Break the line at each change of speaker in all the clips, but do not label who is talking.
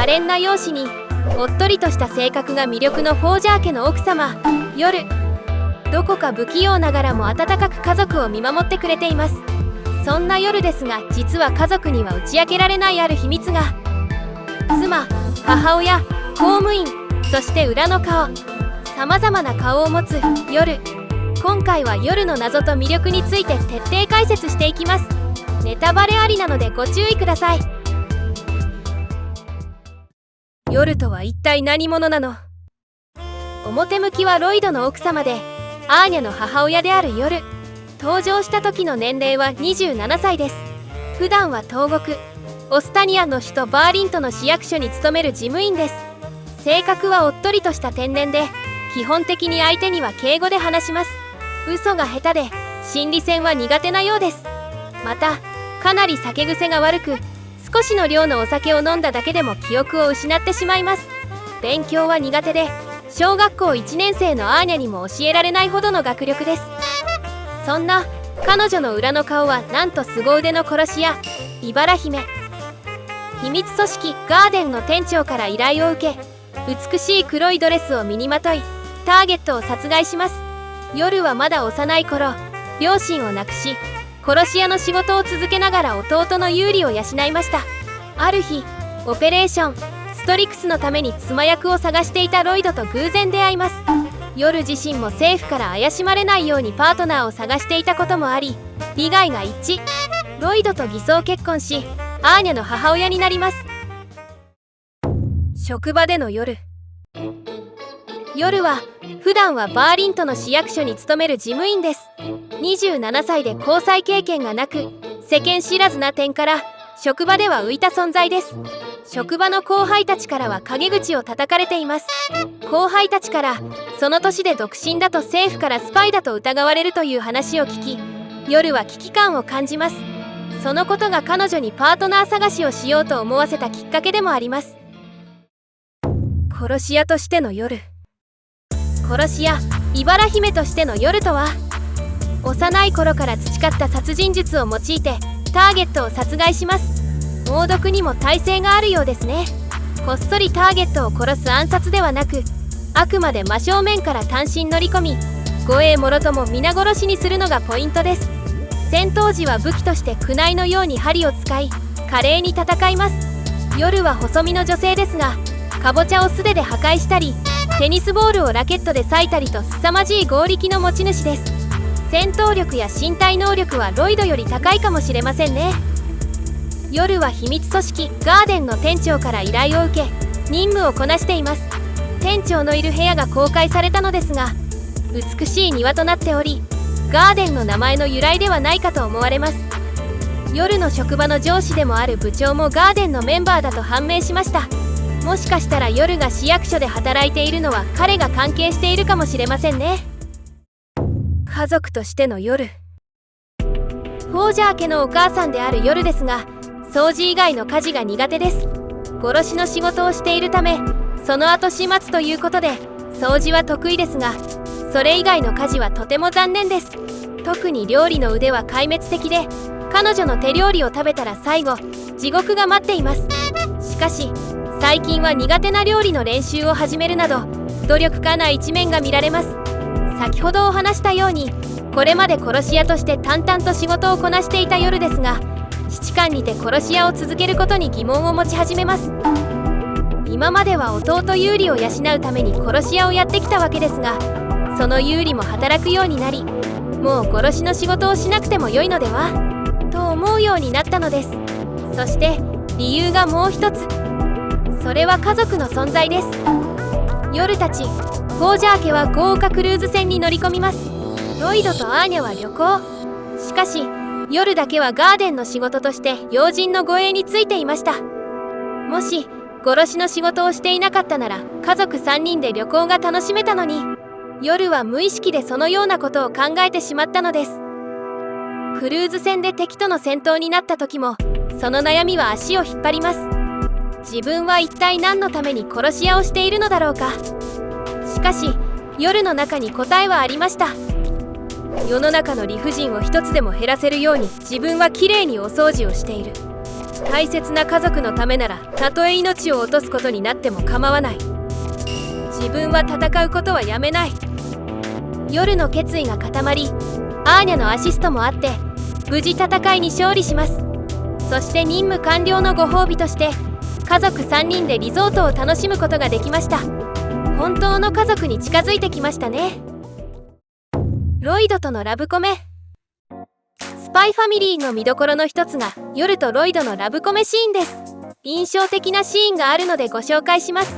憐な容姿におっとりとした性格が魅力のフォージャー家の奥様夜。どこか不器用ながらも温かく家族を見守ってくれています。そんな夜ですが、実は家族には打ち明けられないある秘密が。妻、母親、公務員、そして裏の顔、さまざまな顔を持つ夜。今回は夜の謎と魅力について徹底解説していきます。ネタバレありなのでご注意ください。夜とは一体何者なの？表向きはロイドの奥様でアーニャの母親である夜。登場した時の年齢は27歳です。普段は東国オスタニアの首都バーリントの市役所に勤める事務員です。性格はおっとりとした天然で、基本的に相手には敬語で話します。嘘が下手で心理戦は苦手なようです。またかなり酒癖が悪く、少しの量のお酒を飲んだだけでも記憶を失ってしまいます。勉強は苦手で、小学校1年生のアーニャにも教えられないほどの学力です。そんな彼女の裏の顔は、なんと凄腕の殺し屋茨姫。秘密組織ガーデンの店長から依頼を受け、美しい黒いドレスを身にまといターゲットを殺害します。夜はまだ幼い頃、両親を亡くし、殺し屋の仕事を続けながら弟のユーリを養いました。ある日、オペレーションストリクスのために妻役を探していたロイドと偶然出会います。夜自身も政府から怪しまれないようにパートナーを探していたこともあり、利害が一致。ロイドと偽装結婚し、アーニャの母親になります。職場での夜。夜は普段はバーリントの市役所に勤める事務員です。27歳で交際経験がなく、世間知らずな点から職場では浮いた存在です。職場の後輩たちからは陰口を叩かれています。後輩たちからその年で独身だと政府からスパイだと疑われるという話を聞き、夜は危機感を感じます。そのことが彼女にパートナー探しをしようと思わせたきっかけでもあります。殺し屋としての夜。殺し屋茨姫としての夜とは、幼い頃から培った殺人術を用いてターゲットを殺害します。猛毒にも耐性があるようですね。こっそりターゲットを殺す暗殺ではなく、あくまで真正面から単身乗り込み、護衛もろとも皆殺しにするのがポイントです。戦闘時は武器としてクナイのように針を使い、華麗に戦います。夜は細身の女性ですが、かぼちゃを素手で破壊したり、テニスボールをラケットで裂いたりと凄まじい強力の持ち主です。戦闘力や身体能力はロイドより高いかもしれませんね。夜は秘密組織ガーデンの店長から依頼を受け、任務をこなしています。店長のいる部屋が公開されたのですが、美しい庭となっており、ガーデンの名前の由来ではないかと思われます。夜の職場の上司でもある部長もガーデンのメンバーだと判明しました。もしかしたら夜が市役所で働いているのは彼が関係しているかもしれませんね。家族としての夜。フォージャー家のお母さんである夜ですが、掃除以外の家事が苦手です。殺しの仕事をしているため、その後始末ということで掃除は得意ですが、それ以外の家事はとても残念です。特に料理の腕は壊滅的で、彼女の手料理を食べたら最後地獄が待っています。しかし最近は苦手な料理の練習を始めるなど、努力家な一面が見られます。先ほどお話したように、これまで殺し屋として淡々と仕事をこなしていた夜ですが、七冠にて殺し屋を続けることに疑問を持ち始めます。今までは弟ユーリを養うために殺し屋をやってきたわけですが、そのユーリも働くようになり、もう殺しの仕事をしなくても良いのではと思うようになったのです。そして理由がもう一つ。それは家族の存在です。夜たちフォージャー家は豪華クルーズ船に乗り込みます。ロイドとアーニャは旅行。しかし夜だけはガーデンの仕事として要人の護衛についていました。もし殺しの仕事をしていなかったなら、家族3人で旅行が楽しめたのに、夜は無意識でそのようなことを考えてしまったのです。クルーズ船で敵との戦闘になった時も、その悩みは足を引っ張ります。自分は一体何のために殺し屋をしているのだろうか。しかし夜の中に答えはありました。世の中の理不尽を一つでも減らせるように、自分はきれいにお掃除をしている。大切な家族のためならたとえ命を落とすことになっても構わない。自分は戦うことはやめない。夜の決意が固まり、アーニャのアシストもあって無事戦いに勝利します。そして任務完了のご褒美として家族3人でリゾートを楽しむことができました。本当の家族に近づいてきましたね。ロイドとのラブコメ。スパイファミリーの見どころの一つが夜とロイドのラブコメシーンです。印象的なシーンがあるのでご紹介します。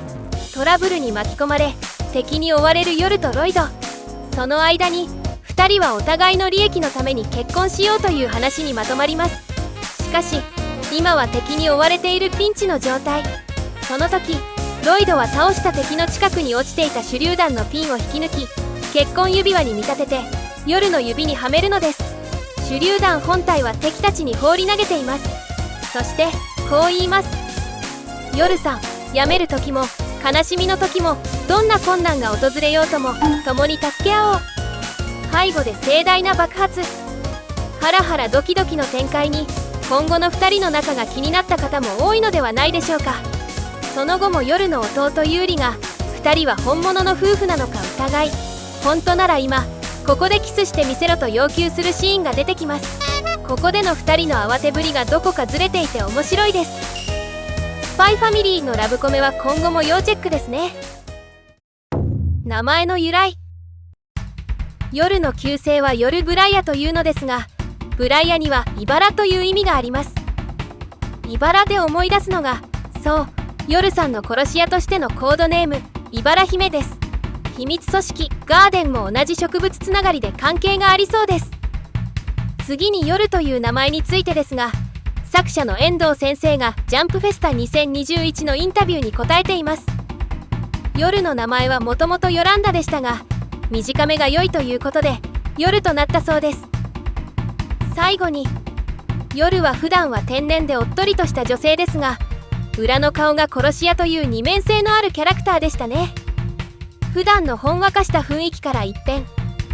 トラブルに巻き込まれ敵に追われる夜とロイド。その間に2人はお互いの利益のために結婚しようという話にまとまります。しかし今は敵に追われているピンチの状態。その時ロイドは倒した敵の近くに落ちていた手榴弾のピンを引き抜き、結婚指輪に見立てて夜の指にはめるのです。手榴弾本体は敵たちに放り投げています。そしてこう言います。夜さん、病める時も悲しみの時もどんな困難が訪れようとも共に助け合おう。背後で盛大な爆発。ハラハラドキドキの展開に今後の2人の仲が気になった方も多いのではないでしょうか。その後も夜の弟ユーリが2人は本物の夫婦なのか疑い、本当なら今ここでキスしてみせろと要求するシーンが出てきます。ここでの2人の慌てぶりがどこかずれていて面白いです。スパイファミリーのラブコメは今後も要チェックですね。名前の由来。夜の旧姓は夜ブライアというのですが、ブライアには茨という意味があります。茨で思い出すのが、そう、夜さんの殺し屋としてのコードネーム茨姫です。秘密組織ガーデンも同じ植物つながりで関係がありそうです。次に夜という名前についてですが、作者の遠藤先生がジャンプフェスタ2021のインタビューに答えています。夜の名前はもともとヨランダでしたが、短めが良いということで夜となったそうです。最後に、夜は普段は天然でおっとりとした女性ですが、裏の顔が殺し屋という二面性のあるキャラクターでしたね。普段のほんわかした雰囲気から一変、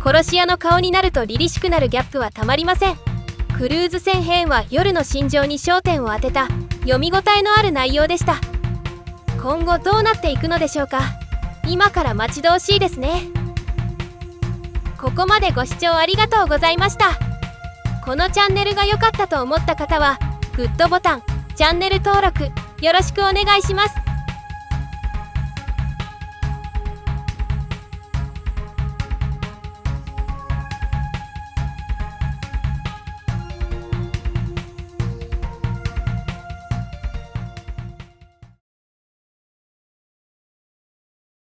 殺し屋の顔になると凛々しくなるギャップはたまりません。クルーズ船編は夜の心情に焦点を当てた読み応えのある内容でした。今後どうなっていくのでしょうか。今から待ち遠しいですね。ここまでご視聴ありがとうございました。このチャンネルが良かったと思った方はグッドボタン、チャンネル登録よろしくお願いします。